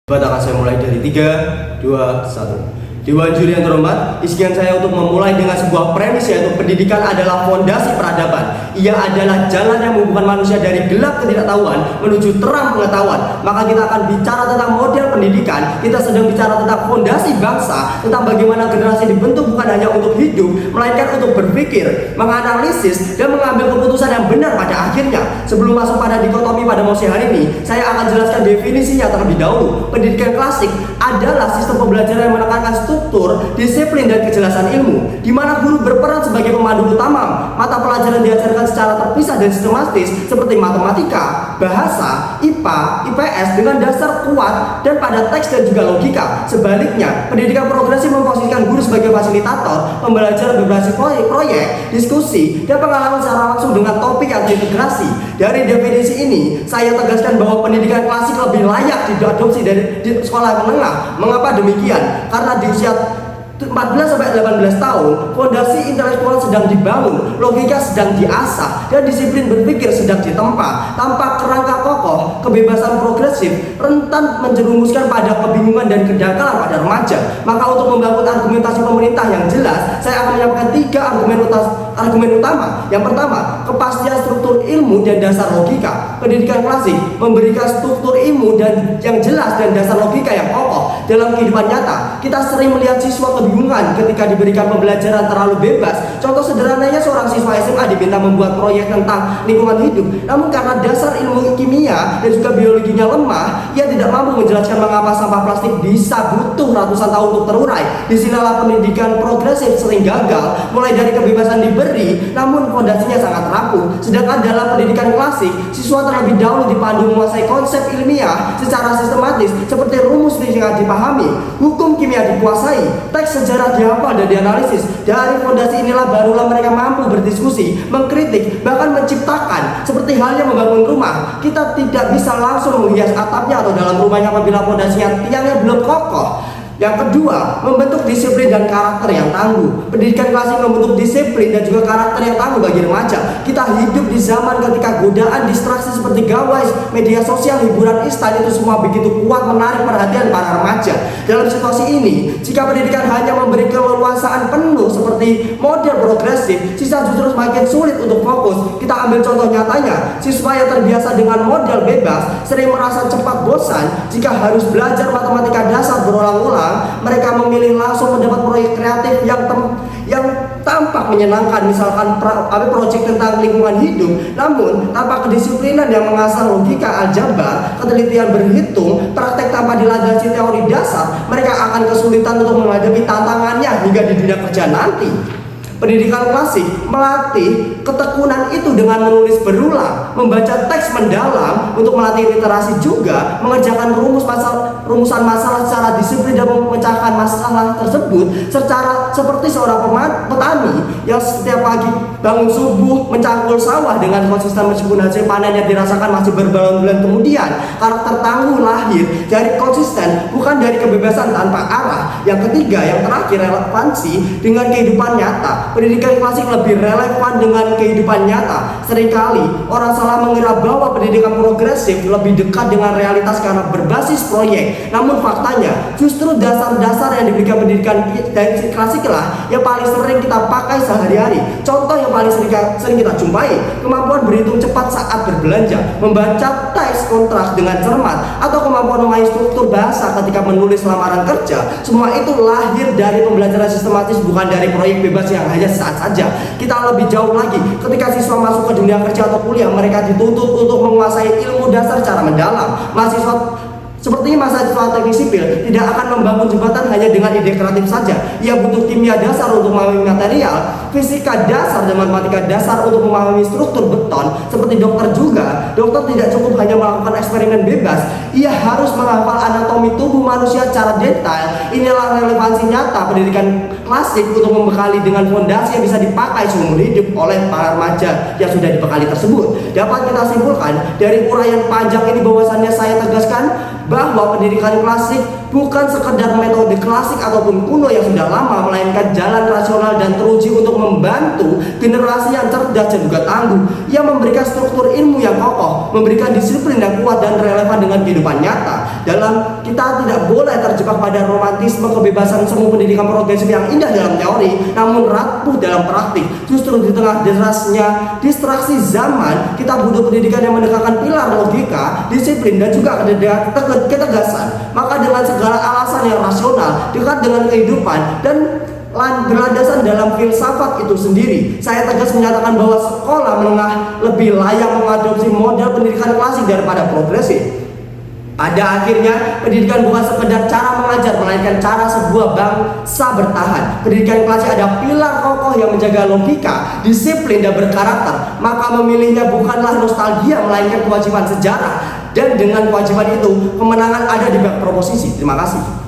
Akan saya mulai dari 3, 2, 1. Dewan juri yang terhormat, izinkan saya untuk memulai dengan sebuah premis, yaitu pendidikan adalah fondasi peradaban. Ia adalah jalan yang menghubungkan manusia dari gelap ketidaktahuan menuju terang pengetahuan. Maka kita akan bicara tentang model pendidikan. Kita sedang bicara tentang fondasi bangsa, tentang bagaimana generasi dibentuk bukan hanya untuk hidup, melainkan untuk berpikir, menganalisis, dan mengambil keputusan yang benar pada akhirnya. Sebelum masuk pada dikotomi pada mosi hari ini, saya akan jelaskan definisinya terlebih dahulu. Pendidikan klasik adalah sistem pembelajaran yang menekankan struktur, disiplin, dan kejelasan ilmu, di mana guru berperan sebagai pemandu utama. Mata pelajaran diajarkan secara terpisah dan sistematis seperti matematika, bahasa, IPA, IPS dengan dasar kuat dan pada teks dan juga logika. Sebaliknya, pendidikan progresif memposisikan guru sebagai fasilitator, pembelajaran berbasis proyek, diskusi, dan pengalaman secara langsung dengan topik yang terintegrasi. Dari definisi ini, saya tegaskan bahwa pendidikan klasik lebih layak diadopsi di sekolah menengah. Mengapa demikian? Karena di usia 14-18 tahun, fondasi intelektual sedang dibangun, logika sedang diasah, dan disiplin berpikir sedang ditempa. Tanpa kerangka kokoh, kebebasan progresif rentan menjerumuskan pada kebingungan dan kedangkalan pada remaja. Maka untuk membangun argumentasi pemerintah yang jelas, saya akan menyampaikan 3 argumen utama. Yang pertama, kepastian struktur ilmu dan dasar logika. Pendidikan klasik memberikan struktur ilmu dan yang jelas dan dasar logika yang kokoh. Dalam kehidupan nyata, kita sering melihat siswa kebingungan ketika diberikan pembelajaran terlalu bebas. Contoh sederhananya, seorang siswa SMA diminta membuat proyek tentang lingkungan hidup, namun karena dasar ilmu kimia dan juga biologinya lemah, ia tidak mampu menjelaskan mengapa sampah plastik bisa butuh ratusan tahun untuk terurai. Disinilah pendidikan progresif sering gagal, mulai dari kebebasan diberi, namun fondasinya sangat rapuh. Sedangkan dalam pendidikan klasik, siswa terlebih dahulu dipandu menguasai konsep ilmiah secara sistematis, seperti rumus fisika dipahami, hukum kimia dikuasai, teks sejarah dihafal dan dianalisis. Dari fondasi inilah barulah mereka mampu berdiskusi, mengkritik, bahkan menciptakan. Seperti halnya membangun rumah, kita tidak bisa langsung menghias atapnya atau dalam rumahnya apabila fondasinya tiangnya belum kokoh. Yang kedua, membentuk disiplin dan karakter yang tangguh. Pendidikan klasik membentuk disiplin dan juga karakter yang tangguh bagi remaja. Kita hidup di zaman ketika godaan distraksi seperti gawai, media sosial, hiburan instan itu semua begitu kuat menarik perhatian para remaja. Dalam situasi ini, jika pendidikan hanya memberi keleluasaan penuh seperti model progresif, siswa justru semakin sulit untuk fokus. Kita ambil contoh nyatanya, siswa yang terbiasa dengan model bebas sering merasa cepat bosan jika harus belajar matematika dasar berulang-ulang. Mereka memilih langsung mendapat proyek kreatif yang tampak menyenangkan, misalkan proyek tentang lingkungan hidup, namun tanpa kedisiplinan yang mengasah logika aljabar, ketelitian berhitung, praktek tanpa dilandasi teori dasar, mereka akan kesulitan untuk menghadapi tantangannya hingga di dunia kerja nanti. Pendidikan klasik melatih ketekunan itu dengan menulis berulang, membaca teks mendalam untuk melatih literasi juga, mengerjakan rumusan masalah secara disiplin dan memecahkan masalah tersebut secara seperti seorang petani yang setiap pagi bangun subuh mencangkul sawah dengan konsisten meskipun hasil panennya dirasakan masih berbulan-bulan kemudian. Karakter tangguh lahir dari konsisten, bukan dari kebebasan tanpa arah. Yang ketiga, yang terakhir, relevansi dengan kehidupan nyata. Pendidikan klasik lebih relevan dengan kehidupan nyata. Seringkali orang salah mengira bahwa pendidikan progresif lebih dekat dengan realitas karena berbasis proyek. Namun faktanya, justru dasar-dasar yang diberikan pendidikan dari klasik lah yang paling sering kita pakai sehari-hari. Contoh yang paling sering kita jumpai, kemampuan berhitung cepat saat berbelanja, membaca teks kontrak dengan cermat, atau kemampuan memahami struktur bahasa ketika menulis lamaran kerja. Semua itu lahir dari pembelajaran sistematis, bukan dari proyek bebas yang hanya saat saja. Kita lebih jauh lagi, ketika siswa masuk ke dunia kerja atau kuliah, mereka dituntut untuk menguasai ilmu dasar secara mendalam. Seperti mahasiswa teknik sipil tidak akan membangun jembatan hanya dengan ide kreatif saja. Ia butuh kimia dasar untuk memahami material, fisika dasar dan matematika dasar untuk memahami struktur beton. Seperti dokter juga, dokter tidak cukup hanya melakukan eksperimen bebas, ia harus menghafal anatomi tubuh manusia secara detail. Inilah relevansi nyata pendidikan klasik untuk membekali dengan fondasi yang bisa dipakai seumur hidup oleh para remaja yang sudah dibekali tersebut. Dapat kita simpulkan dari uraian panjang ini bahwasannya saya tegaskan bahwa pendidikan klasik bukan sekedar metode klasik ataupun kuno yang sudah lama, melainkan jalan rasional dan teruji untuk membantu generasi yang cerdas dan juga tangguh. Ia memberikan struktur ilmu yang kokoh, kokoh, memberikan disiplin yang kuat dan relevan dengan kehidupan nyata. Dalam kita tidak boleh terjebak pada romantisme kebebasan semu pendidikan progresif yang indah dalam teori, namun rapuh dalam praktik. Justru di tengah derasnya distraksi zaman, kita butuh pendidikan yang menegakkan pilar logika, disiplin, dan juga ketegasan. Maka dengan segala alasan yang rasional, dekat dengan kehidupan, dan berlandasan dalam filsafat itu sendiri, saya tegas menyatakan bahwa sekolah menengah lebih layak mengadopsi model pendidikan klasik daripada progresif. Pada akhirnya, pendidikan bukan sekedar cara mengajar, melainkan cara sebuah bangsa bertahan. Pendidikan klasik ada pilar kokoh yang menjaga logika, disiplin, dan berkarakter. Maka memilihnya bukanlah nostalgia, melainkan kewajiban sejarah. Dan dengan kewajiban itu, kemenangan ada di bak proposisi. Terima kasih.